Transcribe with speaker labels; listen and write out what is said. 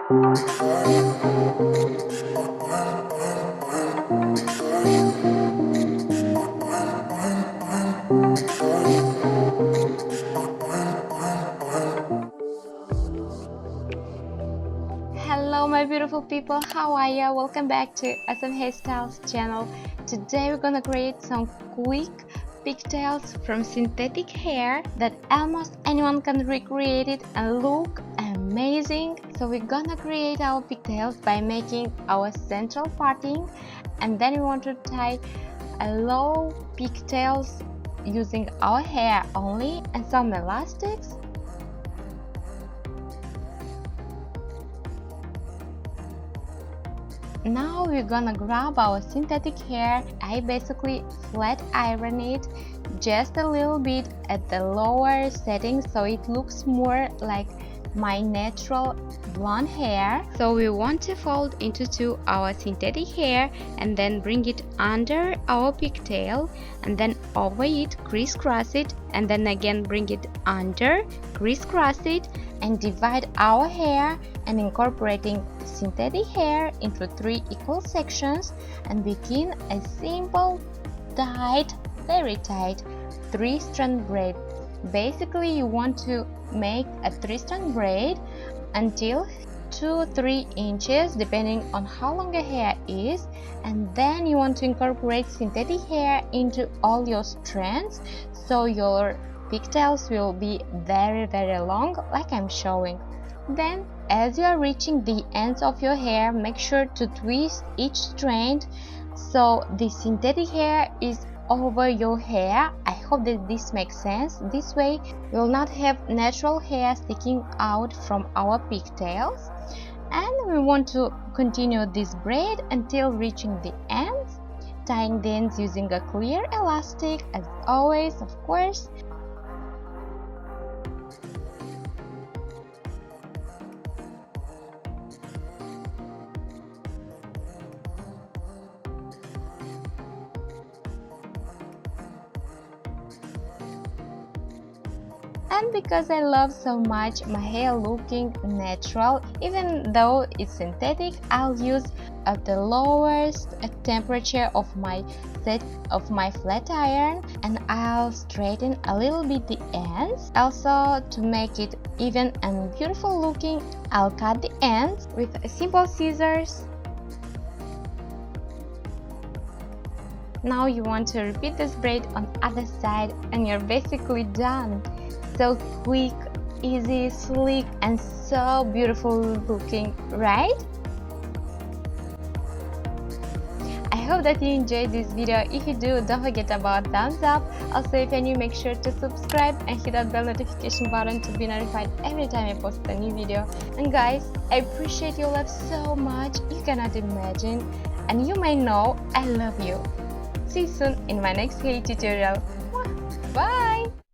Speaker 1: Hello my beautiful people, how are you? Welcome back to Awesome Hairstyles channel. Today we're gonna create some quick pigtails from synthetic hair that almost anyone can recreate it and look amazing. So we're gonna create our pigtails by making our central parting, and then we want to tie a low pigtails using our hair only and some elastics. Now we're gonna grab our synthetic hair. I basically flat iron it just a little bit at the lower setting so it looks more like my natural blonde hair. So we want to fold into two our synthetic hair and then bring it under our pigtail and then over it, crisscross it, and then again bring it under, crisscross it, and divide our hair and incorporating synthetic hair into 3 equal sections and begin a simple tight, very tight 3-strand braid. Basically you want to make a 3-strand braid until 2-3 inches depending on how long your hair is, and then you want to incorporate synthetic hair into all your strands so your pigtails will be very long like I'm showing. Then as you are reaching the ends of your hair, make sure to twist each strand so the synthetic hair is over your hair. I hope that this makes sense. This way we will not have natural hair sticking out from our pigtails, and we want to continue this braid until reaching the ends, tying the ends using a clear elastic as always, of course. And because I love so much my hair looking natural, even though it's synthetic, I'll use at the lowest temperature of my flat iron, and I'll straighten a little bit the ends. Also, to make it even and beautiful looking, I'll cut the ends with simple scissors. Now you want to repeat this braid on other side and you're basically done. So quick, easy, sleek, and so beautiful looking, right? I hope that you enjoyed this video. If you do, don't forget about thumbs up. Also, if you're new, make sure to subscribe and hit that bell notification button to be notified every time I post a new video. And guys, I appreciate your love so much, you cannot imagine. And you may know I love you. See you soon in my next hair tutorial. Bye!